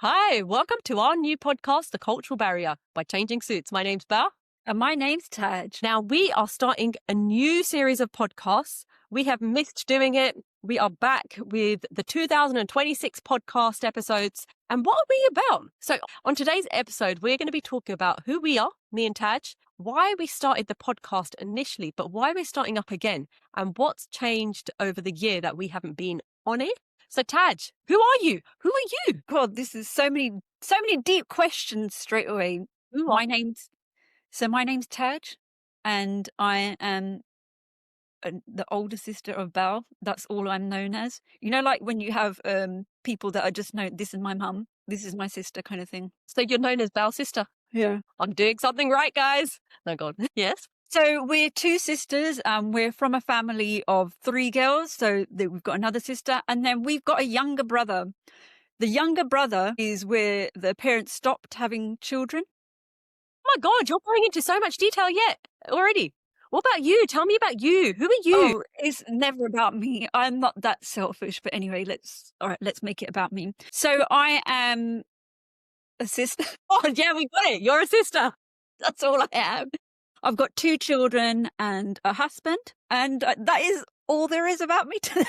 Hi, welcome to our new podcast, The Cultural Barrier by Changing Suits. My name's Bal. And my name's Taj. Now, we are starting a new series of podcasts. We have missed doing it. We are back with the 2026 podcast episodes. And what are we about? So on today's episode, we're going to be talking about who we are, me and Taj, why we started the podcast initially, but why we're starting up again, and what's changed over the year that we haven't been on it. So Taj, who are you? Who are you? God, this is so many deep questions straight away. My name's Taj, and I am the older sister of Bal. That's all I'm known as. You know, like when you have people that are just known, this is my mum, this is my sister kind of thing. So you're known as Bal's sister? Yeah. I'm doing something right, guys. No, God. Yes. So we're two sisters. We're from a family of 3 girls. So we've got another sister, and then we've got a younger brother. The younger brother is where the parents stopped having children. Oh my God, you're going into so much detail yet already. What about you? Tell me about you. Who are you? Oh, it's never about me. I'm not that selfish. But anyway, let's make it about me. So I am a sister. Oh, yeah, we got it. You're a sister. That's all I am. I've got 2 children and a husband. And that is all there is about me today.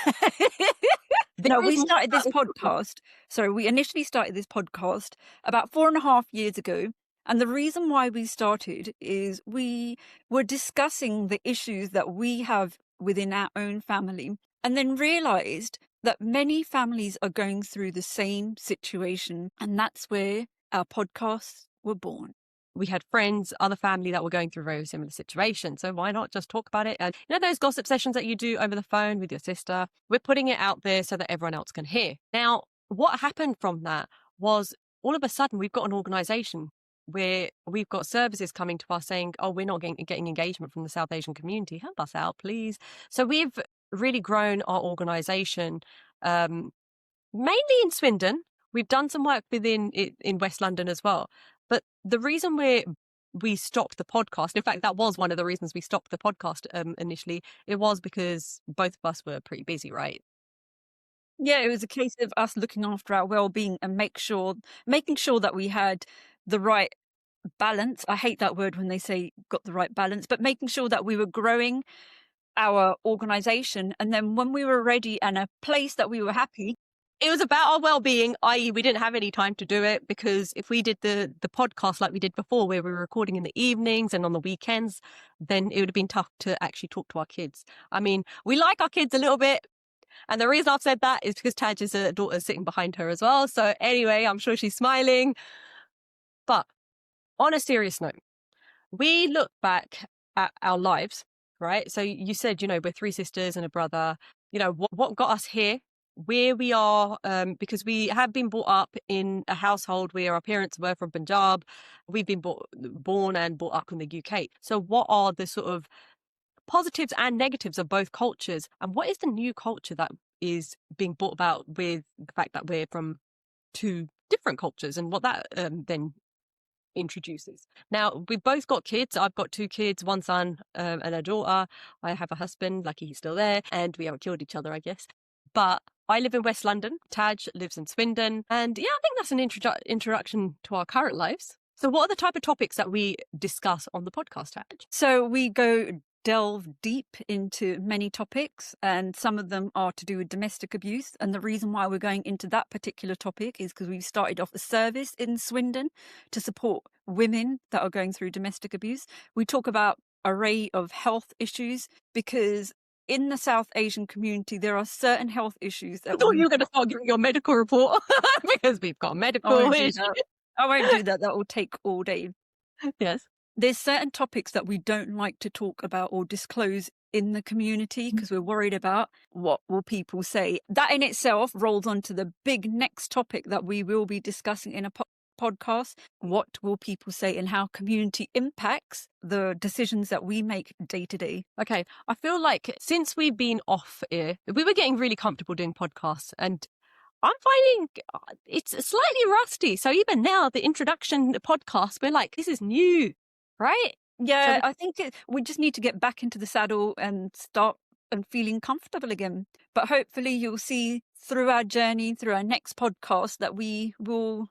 No, we started this podcast. So we initially started this podcast about 4.5 years ago. And the reason why we started is we were discussing the issues that we have within our own family, and then realized that many families are going through the same situation. And that's where our podcasts were born. We had friends, other family that were going through very similar situations. So why not just talk about it? And you know those gossip sessions that you do over the phone with your sister? We're putting it out there so that everyone else can hear. Now, what happened from that was all of a sudden we've got an organization where we've got services coming to us saying, oh, we're not getting engagement from the South Asian community. Help us out, please. So we've really grown our organization, mainly in Swindon. We've done some work in West London as well. But the reason we stopped the podcast, in fact, that was one of the reasons we stopped the podcast initially, it was because both of us were pretty busy, right? Yeah, it was a case of us looking after our well-being and making sure that we had the right balance. I hate that word when they say got the right balance, but making sure that we were growing our organization. And then when we were ready and a place that we were happy, it was about our well-being, i.e. we didn't have any time to do it, because if we did the podcast like we did before, where we were recording in the evenings and on the weekends, then it would have been tough to actually talk to our kids. I mean, we like our kids a little bit. And the reason I've said that is because Taj is a daughter sitting behind her as well. So anyway, I'm sure she's smiling. But on a serious note, we look back at our lives, right? So you said, we're 3 sisters and a brother. What got us here, where we are, because we have been brought up in a household where our parents were from Punjab. We've been born and brought up in the UK. So what are the sort of positives and negatives of both cultures? And what is the new culture that is being brought about with the fact that we're from 2 different cultures, and what that then introduces? Now, we've both got kids. I've got 2 kids, 1 son and a daughter. I have a husband, lucky he's still there, and we haven't killed each other, I guess. But I live in West London. Taj lives in Swindon. And yeah, I think that's an introduction to our current lives. So what are the type of topics that we discuss on the podcast, Taj? So we delve deep into many topics, and some of them are to do with domestic abuse. And the reason why we're going into that particular topic is because we've started off a service in Swindon to support women that are going through domestic abuse. We talk about an array of health issues, because in the South Asian community, there are certain health issues that... I thought you were going to start giving your medical report because we've got medical issues. I won't do that. That will take all day. Yes. There's certain topics that we don't like to talk about or disclose in the community because we're worried about what will people say. That in itself rolls onto the big next topic that we will be discussing in a podcast. What will people say, and how community impacts the decisions that we make day to day. Okay, I feel like since we've been off air, we were getting really comfortable doing podcasts, and I'm finding it's slightly rusty. So even now, the introduction podcast, we're like, this is new. Right? Yeah, so I think we just need to get back into the saddle and start and feeling comfortable again. But hopefully you'll see through our journey, through our next podcast, that we will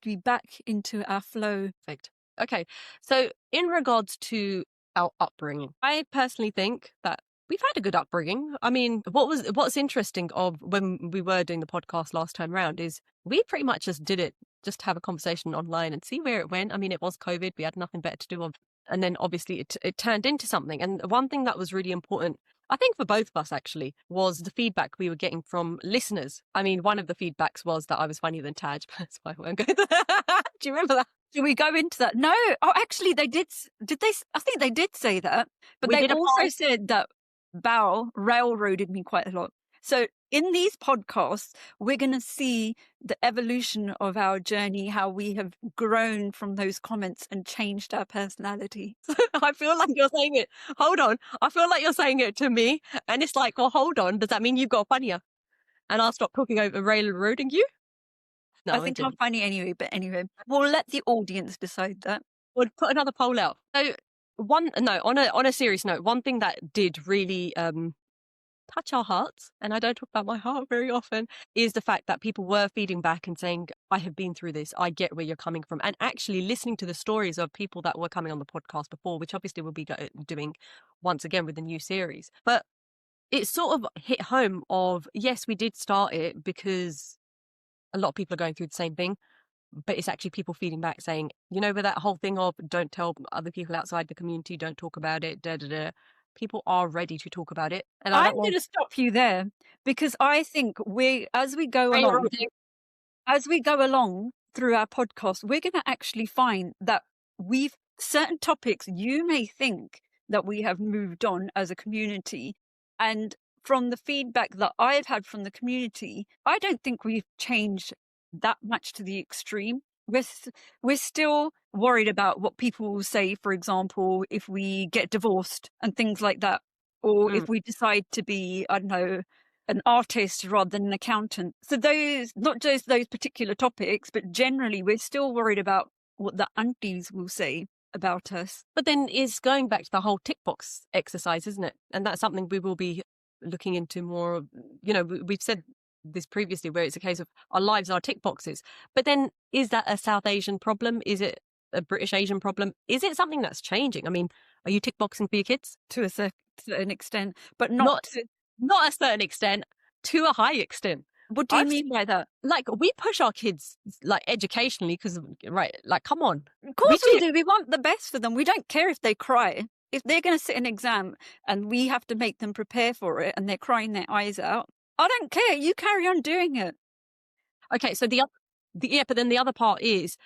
be back into our flow. Perfect. Okay. So in regards to our upbringing, I personally think that we've had a good upbringing. I mean, what's interesting of when we were doing the podcast last time round is we pretty much just did it just to have a conversation online and see where it went. I mean, it was COVID. We had nothing better to do. And then obviously it turned into something. And one thing that was really important, I think for both of us actually, was the feedback we were getting from listeners. I mean, one of the feedbacks was that I was funnier than Taj, but that's why I won't go there. Do you remember that? Do we go into that? No. Oh, actually, they did. Did they? I think they did say that. But they also said that Bal railroaded me quite a lot. So in these podcasts, we're going to see the evolution of our journey, how we have grown from those comments and changed our personality. I feel like you're saying it. Hold on. I feel like you're saying it to me. And it's like, well, hold on. Does that mean you've got funnier? And I'll stop talking over railroading you? No, I think I'm funny anyway, but anyway, we'll let the audience decide that. We'll put another poll out. So on a serious note, one thing that did really touch our hearts, and I don't talk about my heart very often, is the fact that people were feeding back and saying, I have been through this, I get where you're coming from, and actually listening to the stories of people that were coming on the podcast before, which obviously we'll be doing once again with the new series. But it sort of hit home of, yes, we did start it because a lot of people are going through the same thing, but it's actually people feeding back saying, you know, with that whole thing of don't tell other people outside the community, don't talk about it, people are ready to talk about it. And I'm going to stop you there, because I think as we go along through our podcast, we're going to actually find that certain topics, you may think that we have moved on as a community, and from the feedback that I've had from the community, I don't think we've changed that much to the extreme. We're still worried about what people will say, for example, if we get divorced and things like that, or if we decide to be, I don't know, an artist rather than an accountant. So not just those particular topics, but generally we're still worried about what the aunties will say about us. But then it's going back to the whole tick box exercise, isn't it? And that's something we will be looking into more. You know, we've said this previously, where it's a case of our lives are tick boxes. But then is that a South Asian problem? Is it a British Asian problem? Is it something that's changing? I mean, are you tick boxing for your kids? To a certain extent, but not a certain extent, to a high extent. What do you mean by that? Like, we push our kids, like, educationally, because, right, like, come on. Of course we do. We want the best for them. We don't care if they cry. If they're going to sit an exam and we have to make them prepare for it and they're crying their eyes out, I don't care. You carry on doing it. Okay, so but then the other part is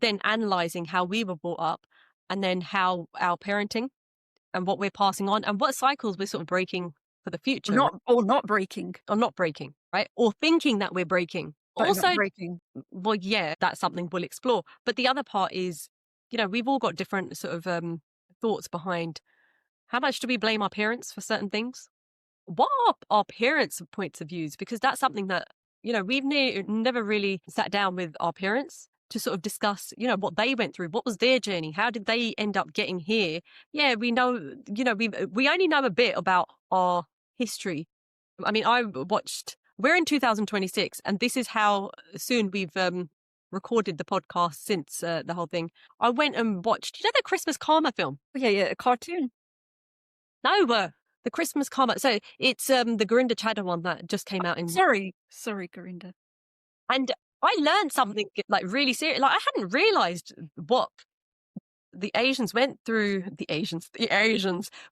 then analysing how we were brought up, and then how our parenting and what we're passing on and what cycles we're sort of breaking for the future. Not breaking, right? Or thinking that we're breaking. But also, not breaking. Well, yeah, that's something we'll explore. But the other part is, you know, we've all got different sort of thoughts behind how much do we blame our parents for certain things? What are our parents' points of views? Because that's something that, you know, we've never really sat down with our parents to sort of discuss, you know, what they went through. What was their journey? How did they end up getting here? Yeah, we know, you know, we only know a bit about our history. I mean, we're in 2026, and this is how soon we've recorded the podcast since the whole thing. I went and watched, you know, the Christmas Karma film? Yeah, a cartoon. No, the Christmas Karma. So it's the Gurinder Chadha one that just came out in... Sorry, Gurinder. And I learned something like really serious. Like, I hadn't realised what the Asians went through. The Asians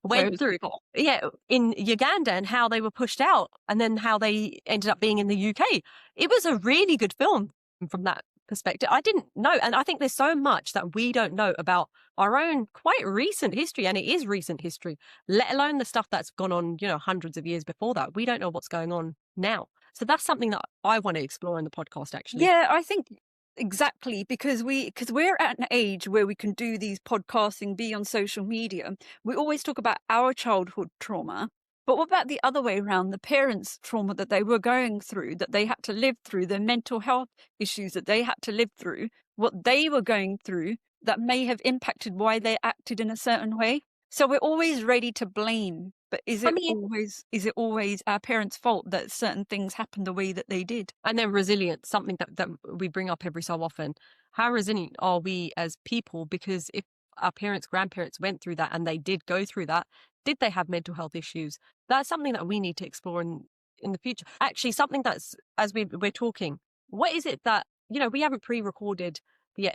went through, yeah, in Uganda, and how they were pushed out, and then how they ended up being in the UK. It was a really good film from that perspective. I didn't know, and I think there's so much that we don't know about our own quite recent history, and it is recent history, let alone the stuff that's gone on, you know, hundreds of years before that. We don't know what's going on now. So that's something that I want to explore in the podcast, actually. Yeah, I think exactly, because we're at an age where we can do these podcasting, be on social media. We always talk about our childhood trauma, but what about the other way around, the parents' trauma that they were going through, that they had to live through, the mental health issues that they had to live through, what they were going through that may have impacted why they acted in a certain way. So we're always ready to blame, but is I it mean, always our parents' fault that certain things happened the way that they did? and then resilience, something that we bring up every so often. How resilient are we as people? Because if our parents, grandparents went through that and they did go through that, did they have mental health issues? That's something that we need to explore in the future. Actually, something that's, as we're talking, what is it that, we haven't pre-recorded the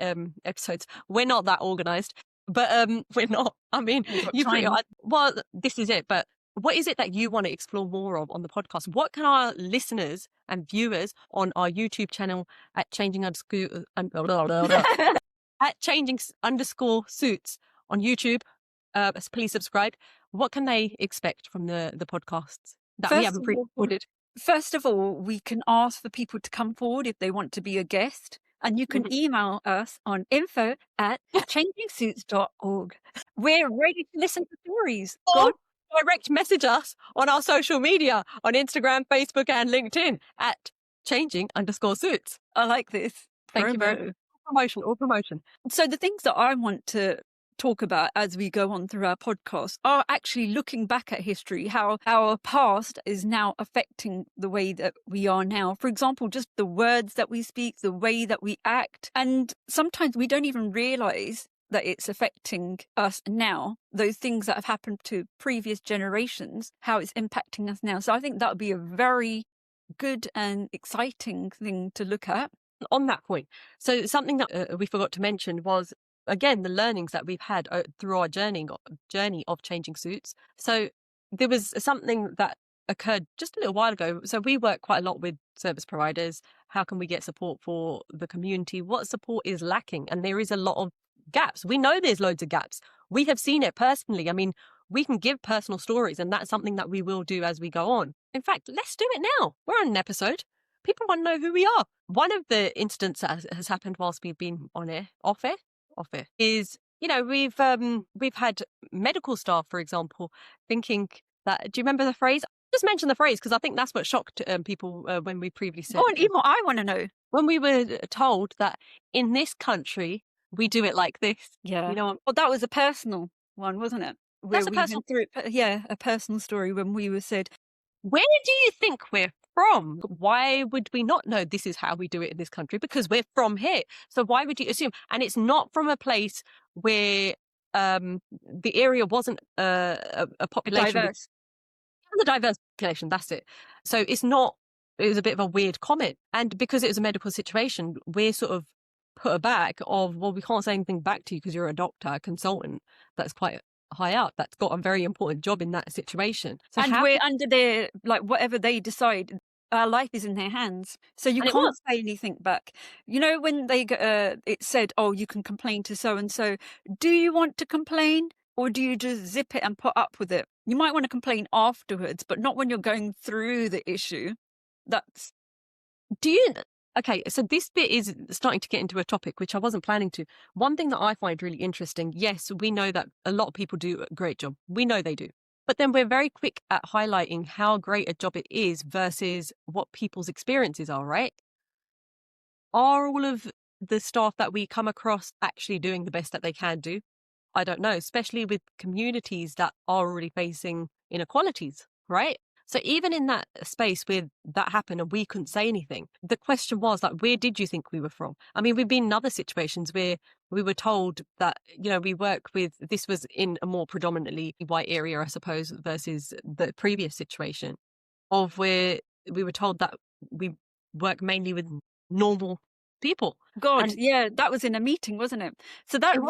episodes. We're not that organized, but we're not. I mean, We've got time. well, this is it. But what is it that you want to explore more of on the podcast? What can our listeners and viewers on our YouTube channel at changing underscore at changing underscore suits on YouTube, please subscribe. What can they expect from the podcasts that we First haven't of all, pre-recorded? First of all, we can ask for people to come forward if they want to be a guest, and you can email us on info@changingsuits.org. We're ready to listen to stories. Go on. Or direct message us on our social media on Instagram, Facebook, and LinkedIn at changing underscore suits. I like this. Thank you very much. Promotion. So the things that I want to talk about as we go on through our podcast are actually looking back at history, how our past is now affecting the way that we are now. For example, just the words that we speak, the way that we act. And sometimes we don't even realize that it's affecting us now, those things that have happened to previous generations, how it's impacting us now. So I think that would be a very good and exciting thing to look at. On that point, so something that we forgot to mention was, again, the learnings that we've had through our journey of changing suits. So there was something that occurred just a little while ago. So we work quite a lot with service providers. How can we get support for the community? What support is lacking? And there is a lot of gaps. We know there's loads of gaps. We have seen it personally. I mean, we can give personal stories, and that's something that we will do as we go on. In fact, let's do it now. We're on an episode. People want to know who we are. One of the incidents that has happened whilst we've been on air, off air, is, we've had medical staff, for example, thinking that, do you remember the phrase? Just mention the phrase, because I think that's what shocked people when we previously said. Oh, and even I want to know. When we were told that in this country, we do it like this. Yeah. Well, that was a personal one, wasn't it? That's a personal. A personal story when we were said, where do you think we're from? Why would we not know this is how we do it in this country? Because we're from here. So why would you assume? And it's not from a place where the area wasn't a population. diverse. It was a diverse population, that's it. So it was a bit of a weird comment. And because it was a medical situation, we're sort of put aback of, well, we can't say anything back to you because you're a doctor, a consultant that's quite high up, that's got a very important job in that situation. So and we're under their, whatever they decide, our life is in their hands. So you can't say anything back. When they it said, oh, you can complain to so-and-so. Do you want to complain, or do you just zip it and put up with it? You might want to complain afterwards, but not when you're going through the issue. Okay, so this bit is starting to get into a topic which I wasn't planning to. One thing that I find really interesting, yes, we know that a lot of people do a great job. We know they do. But then we're very quick at highlighting how great a job it is versus what people's experiences are, right? Are all of the staff that we come across actually doing the best that they can do? I don't know, especially with communities that are already facing inequalities, right? So even in that space where that happened and we couldn't say anything, the question was, where did you think we were from? I mean, we've been in other situations where we were told that, we work with, this was in a more predominantly white area, I suppose, versus the previous situation of where we were told that we work mainly with normal people. God, yeah, that was in a meeting, wasn't it? So that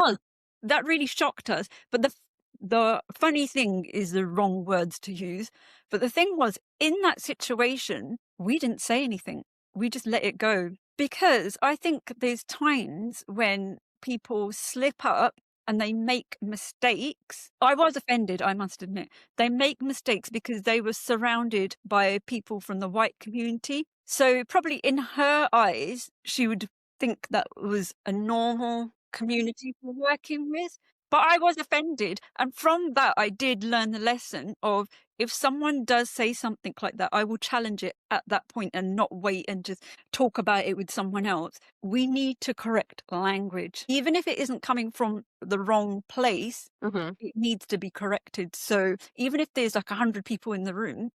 really shocked us. But the funny thing is the wrong words to use. But the thing was, in that situation, we didn't say anything. We just let it go. Because I think there's times when people slip up and they make mistakes. I was offended, I must admit. They make mistakes because they were surrounded by people from the white community. So probably in her eyes, she would think that was a normal community we're working with. But I was offended. And from that, I did learn the lesson of, if someone does say something like that, I will challenge it at that point and not wait and just talk about it with someone else. We need to correct language. Even if it isn't coming from the wrong place, it needs to be corrected. So even if there's like 100 people in the room,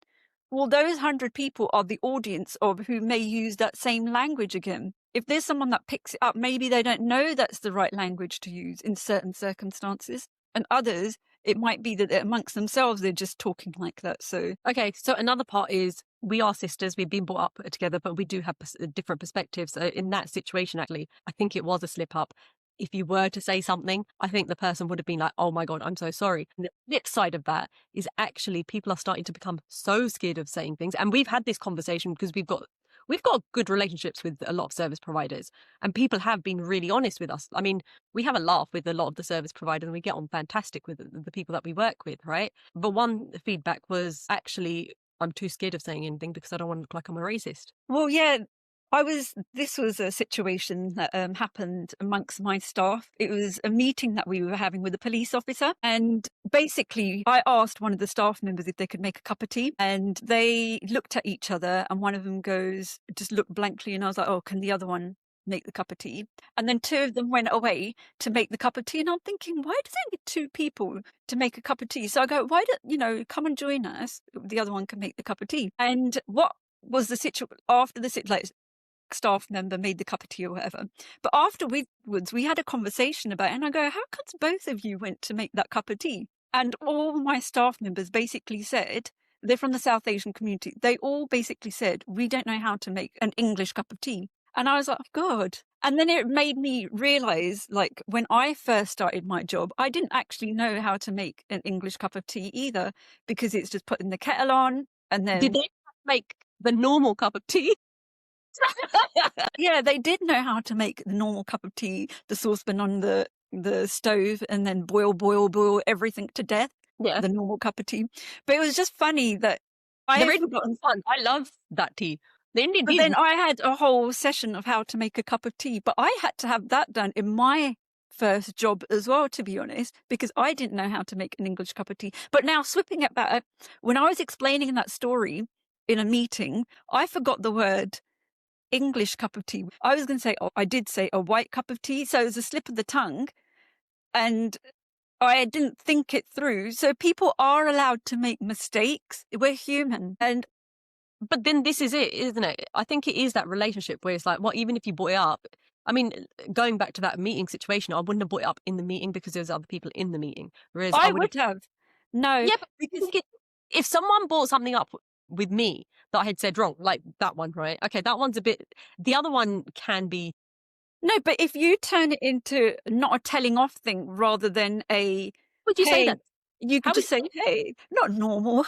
well, those 100 people are the audience of who may use that same language again. If there's someone that picks it up, maybe they don't know that's the right language to use in certain circumstances. And others, it might be that amongst themselves, they're just talking like that. So, okay, so another part is we are sisters. We've been brought up together, but we do have different perspectives. So in that situation, actually, I think it was a slip up. If you were to say something, I think the person would have been like, oh my God, I'm so sorry. And the flip side of that is actually people are starting to become so scared of saying things. And we've had this conversation because we've got good relationships with a lot of service providers, and people have been really honest with us. I mean, we have a laugh with a lot of the service providers and we get on fantastic with the people that we work with, right? But one feedback was actually, I'm too scared of saying anything because I don't want to look like I'm a racist. well, yeah, this was a situation that happened amongst my staff. It was a meeting that we were having with a police officer. And basically, I asked one of the staff members if they could make a cup of tea. And they looked at each other and one of them just looked blankly. And I was like, oh, can the other one make the cup of tea? And then two of them went away to make the cup of tea. And I'm thinking, why does it need two people to make a cup of tea? So I go, why don't, come and join us? The other one can make the cup of tea. And what was the situation after like, staff member made the cup of tea or whatever. But afterwards, we had a conversation about it, and I go, how comes both of you went to make that cup of tea? And all my staff members basically said, they're from the South Asian community, they all basically said, we don't know how to make an English cup of tea. And I was like, oh, God. And then it made me realize, like, when I first started my job, I didn't actually know how to make an English cup of tea either, because it's just putting the kettle on and then... Did they make the normal cup of tea? Yeah, they did know how to make the normal cup of tea, the saucepan on the stove, and then boil everything to death. Yeah. The normal cup of tea. But it was just funny that I had forgotten. Fun. I love that tea. The Indian But tea. then I had a whole session of how to make a cup of tea, but I had to have that done in my first job as well, to be honest, because I didn't know how to make an English cup of tea. But now, sweeping it back, when I was explaining that story in a meeting, I forgot the word English cup of tea. I was going to say, I did say a white cup of tea. So it was a slip of the tongue and I didn't think it through. So people are allowed to make mistakes. We're human. But then this is it, isn't it? I think it is that relationship where it's like, well, even if you brought it up, I mean, going back to that meeting situation, I wouldn't have brought it up in the meeting because there's other people in the meeting. Whereas I would have. No. Yeah, but because if someone brought something up with me that I had said wrong, like that one, right? Okay, that one's a bit, the other one can be. No, but if you turn it into not a telling off thing rather than Would you say that? You could just say, hey, not normal.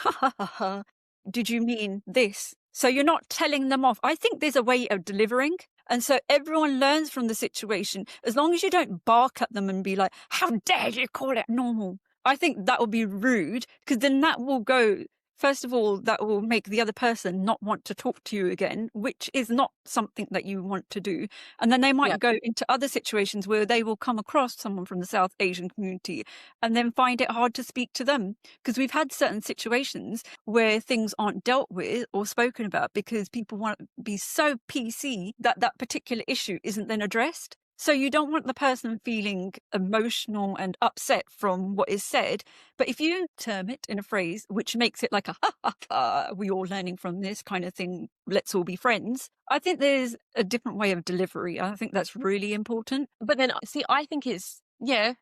Did you mean this? So you're not telling them off. I think there's a way of delivering. And so everyone learns from the situation. As long as you don't bark at them and be like, how dare you call it normal? I think that will be rude, because then that will go, first of all, that will make the other person not want to talk to you again, which is not something that you want to do. And then they might go into other situations where they will come across someone from the South Asian community and then find it hard to speak to them. Because we've had certain situations where things aren't dealt with or spoken about because people want to be so PC that that particular issue isn't then addressed. So you don't want the person feeling emotional and upset from what is said. But if you term it in a phrase which makes it like a ha ha ha, we all learning from this kind of thing, let's all be friends, I think there's a different way of delivery. I think that's really important. But then, see, I think it is. But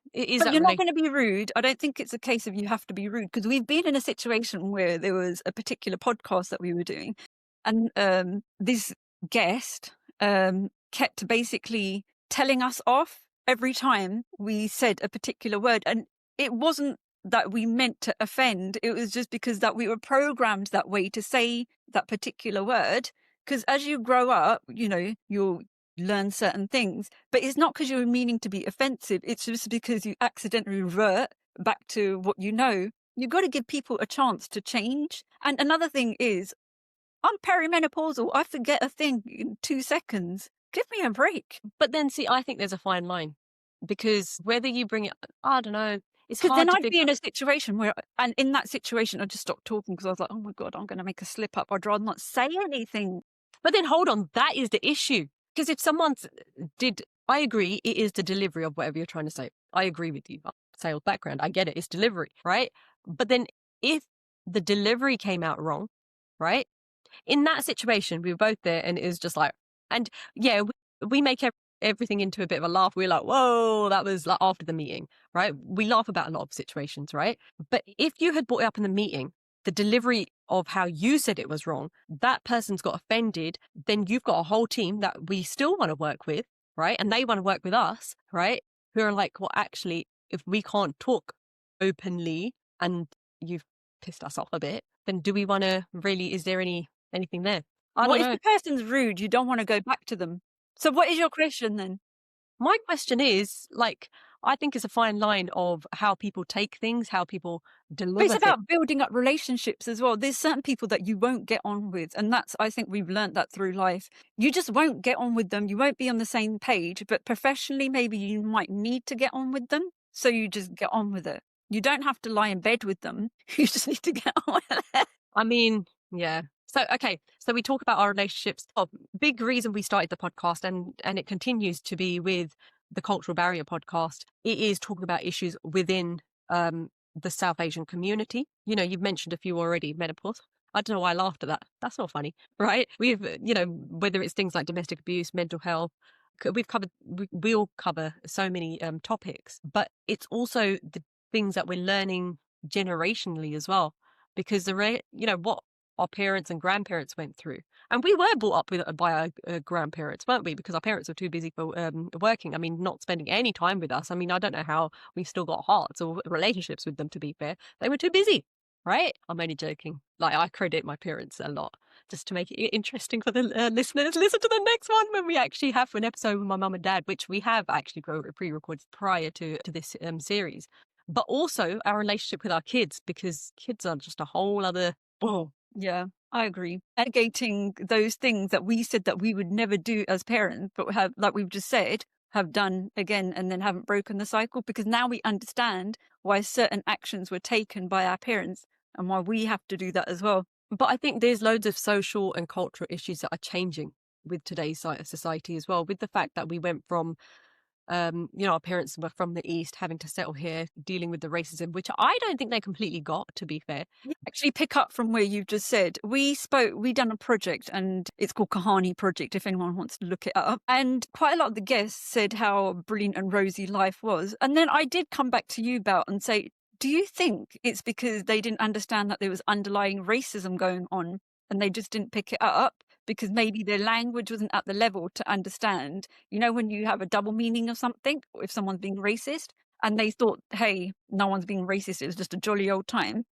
you're not going to be rude. I don't think it's a case of you have to be rude, because we've been in a situation where there was a particular podcast that we were doing, and this guest kept basically telling us off every time we said a particular word. And it wasn't that we meant to offend. It was just because that we were programmed that way to say that particular word. Because as you grow up, you'll learn certain things. But it's not because you're meaning to be offensive. It's just because you accidentally revert back to what you know. You've got to give people a chance to change. And another thing is, I'm perimenopausal. I forget a thing in 2 seconds. Give me a break. But then, see, I think there's a fine line. because whether you bring it, I don't know, it's Because hard then to I'd be figure in out. a situation where, and in that situation, I just stopped talking because I was like, oh my God, I'm going to make a slip up. I'd rather not say anything. But then hold on, that is the issue. Because if someone's I agree, it is the delivery of whatever you're trying to say. I agree with you. Sales background, I get it. It's delivery, right? But then if the delivery came out wrong, right? In that situation, we were both there and it was just like, and yeah, we make everything into a bit of a laugh. We're like, whoa, that was like after the meeting, right? We laugh about a lot of situations, right? But if you had brought it up in the meeting, the delivery of how you said it was wrong, that person's got offended, then you've got a whole team that we still want to work with, right? And they want to work with us, right? Who are like, well, actually, if we can't talk openly and you've pissed us off a bit, then do we want to really, is there anything there? I Well, don't if know. the person's rude, you don't want to go back to them. So what is your question then? My question is, like, I think it's a fine line of how people take things, how people But it's deliver things. about building up relationships as well. There's certain people that you won't get on with. And that's, I think we've learned that through life. You just won't get on with them. You won't be on the same page. But professionally, maybe you might need to get on with them. So you just get on with it. You don't have to lie in bed with them. You just need to get on with it. I mean, yeah. So, okay. So we talk about our relationships. Oh, big reason we started the podcast and it continues to be with the Cultural Barrier podcast. It is talking about issues within the South Asian community. You know, you've mentioned a few already, menopause. I don't know why I laughed at that. That's not funny, right? We've, you know, whether it's things like domestic abuse, mental health, we've covered, we all cover so many topics, but it's also the things that we're learning generationally as well, because you know, what our parents and grandparents went through. And we were brought up by our grandparents, weren't we? Because our parents were too busy for working. I mean, not spending any time with us. I mean, I don't know how we still got hearts or relationships with them, to be fair. They were too busy, right? I'm only joking. Like, I credit my parents a lot just to make it interesting for the listeners. Listen to the next one when we actually have an episode with my mum and dad, which we have actually pre-recorded prior to this series. But also our relationship with our kids, because kids are just a whole other. Oh, Yeah, I agree. Negating those things that we said that we would never do as parents, but have, like we've just said, have done again and then haven't broken the cycle, because now we understand why certain actions were taken by our parents and why we have to do that as well. but I think there's loads of social and cultural issues that are changing with today's society as well, with the fact that we went from you know, our parents were from the East, having to settle here, dealing with the racism, which I don't think they completely got, to be fair. Actually, pick up from where you've just said. We done a project and it's called Kahani Project, if anyone wants to look it up. And quite a lot of the guests said how brilliant and rosy life was. And then I did come back to you, Bal, and say, do you think it's because they didn't understand that there was underlying racism going on and they just didn't pick it up? Because maybe their language wasn't at the level to understand. You know, when you have a double meaning of something, or if someone's being racist, and they thought, hey, no one's being racist, it was just a jolly old time.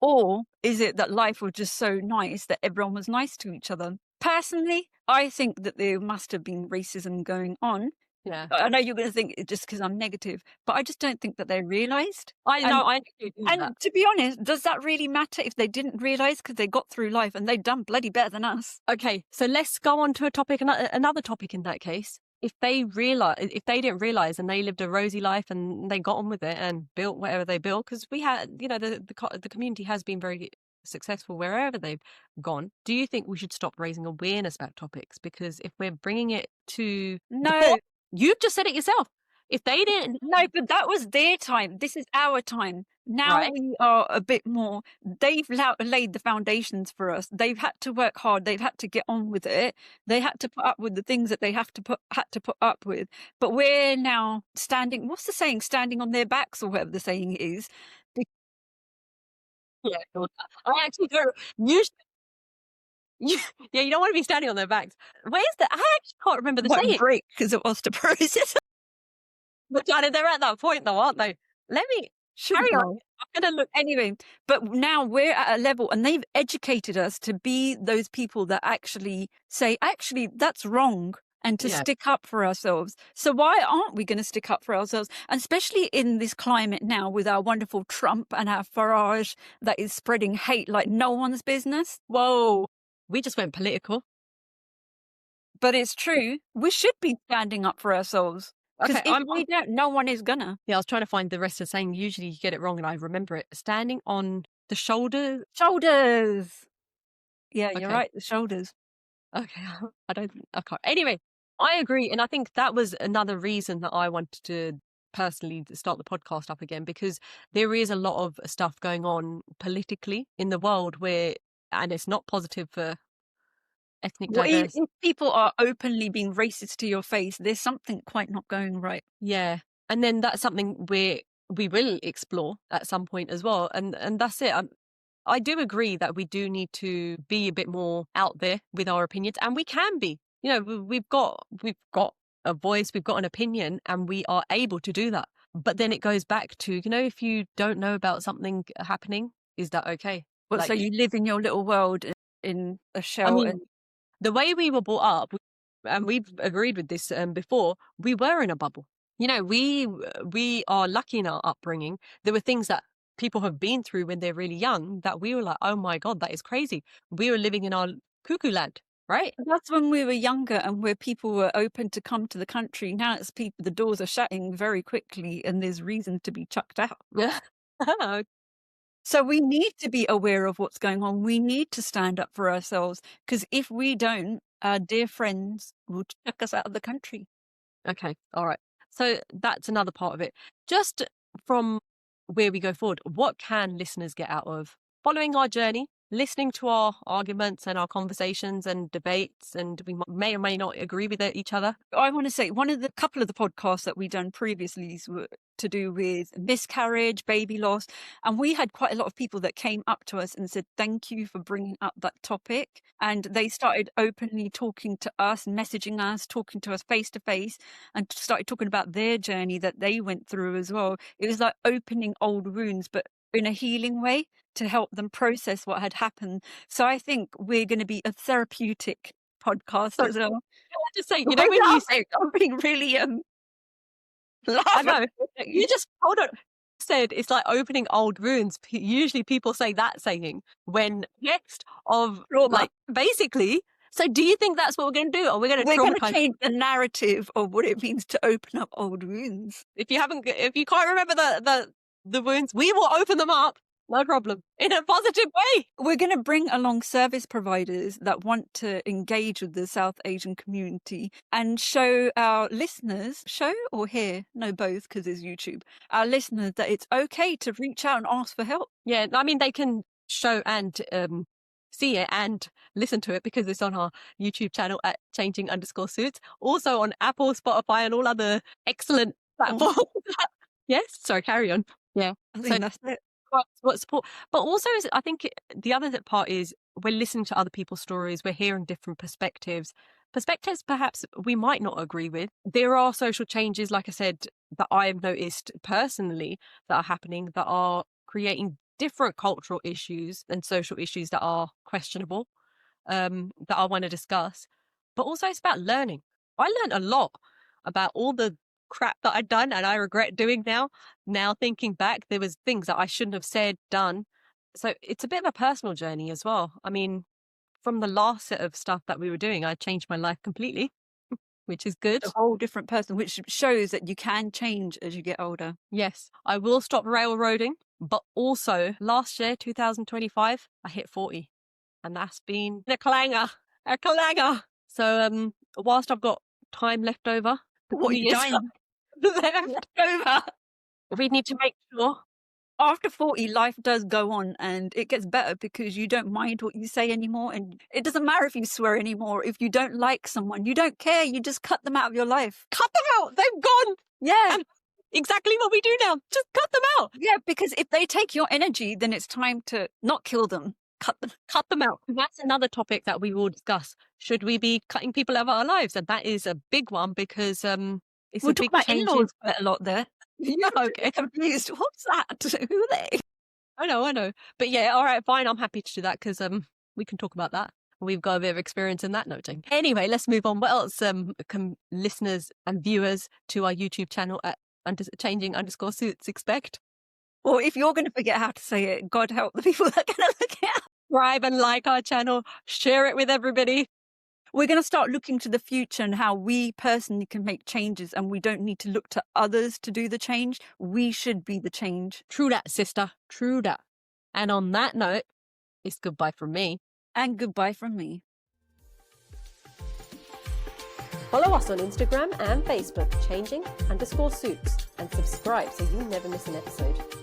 Or is it that life was just so nice that everyone was nice to each other? Personally, I think that there must have been racism going on. Yeah. I know you're going to think it's just because I'm negative, but I just don't think that they realised. I know, I do that. And to be honest, does that really matter if they didn't realise, because they got through life and they've done bloody better than us? Okay, so let's go on to a topic, another topic in that case. If they didn't realize and they lived a rosy life and they got on with it and built whatever they built, because we had, you know, the community has been very successful wherever they've gone. Do you think we should stop raising awareness about topics? Because if we're bringing it to No, you've just said it yourself. If they didn't, no, but that was their time. This is our time. Now right? we are a bit more, they've laid the foundations for us. They've had to work hard. They've had to get on with it. They had to put up with the things that they had to put up with. But we're now standing, what's the saying? Standing on their backs, or whatever the saying is. Yeah, I actually don't. You, yeah, you don't want to be standing on their backs. Where's the? I actually can't remember the What saying. break because it was to process. But Johnny, they're at that point though, aren't they? Let me carry on. I'm gonna look. Anyway, but now we're at a level and they've educated us to be those people that actually say, actually, that's wrong, and to stick up for ourselves. So why aren't we going to stick up for ourselves? And especially in this climate now with our wonderful Trump and our Farage that is spreading hate like no one's business. Whoa, we just went political. But it's true. We should be standing up for ourselves. Because Okay, if we don't, no one is gonna. I was trying to find the rest of the saying. Usually you get it wrong and I remember it. Standing on the shoulder. Shoulders. Yeah, you're Okay. right. The shoulders. Okay. I can't. Anyway, I agree. And I think that was another reason that I wanted to personally start the podcast up again, because there is a lot of stuff going on politically in the world and it's not positive for ethnic Well, diversity. if people are openly being racist to your face, there's something quite not going right. Yeah. And then that's something we will explore at some point as well. And that's it. I do agree that we do need to be a bit more out there with our opinions, and we can be. You know, we've got a voice, we've got an opinion, and we are able to do that. But then it goes back to, if you don't know about something happening, is that okay? Well, so you live in your little world in a I shell, mean, and the way we were brought up, and we've agreed with this before, we were in a bubble. We are lucky in our upbringing. There were things that people have been through when they're really young that we were like, oh my God, that is crazy. We were living in our cuckoo land, right? that's when we were younger and where people were open to come to the country. Now it's people, the doors are shutting very quickly, and there's reason to be chucked out. Yeah. So we need to be aware of what's going on. We need to stand up for ourselves, because if we don't, our dear friends will chuck us out of the country. Okay. All right. So that's another part of it. Just from where we go forward, what can listeners get out of following our journey, listening to our arguments and our conversations and debates, and we may or may not agree with each other? I want to say couple of the podcasts that we done previously were to do with miscarriage, baby loss, and we had quite a lot of people that came up to us and said, thank you for bringing up that topic. And they started openly talking to us, messaging us, talking to us face to face, and started talking about their journey that they went through as well. It was like opening old wounds, but in a healing way, to help them process what had happened. So I think we're going to be a therapeutic podcast as well. I just say, When when you say, I'm being really I laughing. know, you just hold on. Said it's like opening old wounds. Usually people say that saying when next of Trauma. basically. So do you think that's what we're going to do? Or we're going to traumatize? Change the narrative of what it means to open up old wounds. If you can't remember the wounds, we will open them up. No problem. In a positive way. We're going to bring along service providers that want to engage with the South Asian community and show our listeners, show or hear, no, both, because there's YouTube, our listeners that it's okay to reach out and ask for help. Yeah, I mean, they can show and see it and listen to it because it's on our YouTube channel at changing_suits. Also on Apple, Spotify, and all other excellent platforms. Yes, sorry, carry on. Yeah, I think that's it. What support, but also I think the other part is we're listening to other people's stories. We're hearing different perspectives perhaps we might not agree with. There are social changes, like I said, that I've noticed personally that are happening that are creating different cultural issues and social issues that are questionable, that I want to discuss. But also it's about learning. I learned a lot about all the crap that I'd done and I regret doing now. Now thinking back, there was things that I shouldn't have said, done. So it's a bit of a personal journey as well. I mean, from the last set of stuff that we were doing, I changed my life completely, which is good. A whole different person, which shows that you can change as you get older. Yes, I will stop railroading, but also last year, 2025, I hit 40 and that's been a clanger. So whilst I've got time left over, What are you dying? left over, we need to make sure. After 40, life does go on and it gets better because you don't mind what you say anymore. And it doesn't matter if you swear anymore. If you don't like someone, you don't care. You just cut them out of your life. Cut them out. They've gone. Yeah. And exactly what we do now. Just cut them out. Yeah, because if they take your energy, then it's time to not kill them. Cut them out. That's another topic that we will discuss. Should we be cutting people out of our lives? And that is a big one because it's we'll a big talk about change. in-laws quite a lot there. Yeah, okay. Confused. What's that? Who are they? I know. But yeah, all right, fine. I'm happy to do that because we can talk about that. We've got a bit of experience in that noting. Anyway, let's move on. What else can listeners and viewers to our YouTube channel at changing_suits expect? Or if you're going to forget how to say it, God help the people that are going to look it up. Subscribe and like our channel. Share it with everybody. we're going to start looking to the future and how we personally can make changes, and we don't need to look to others to do the change. We should be the change. True that, sister. True that. And on that note, it's goodbye from me. And goodbye from me. Follow us on Instagram and Facebook, changing_suits, and subscribe so you never miss an episode.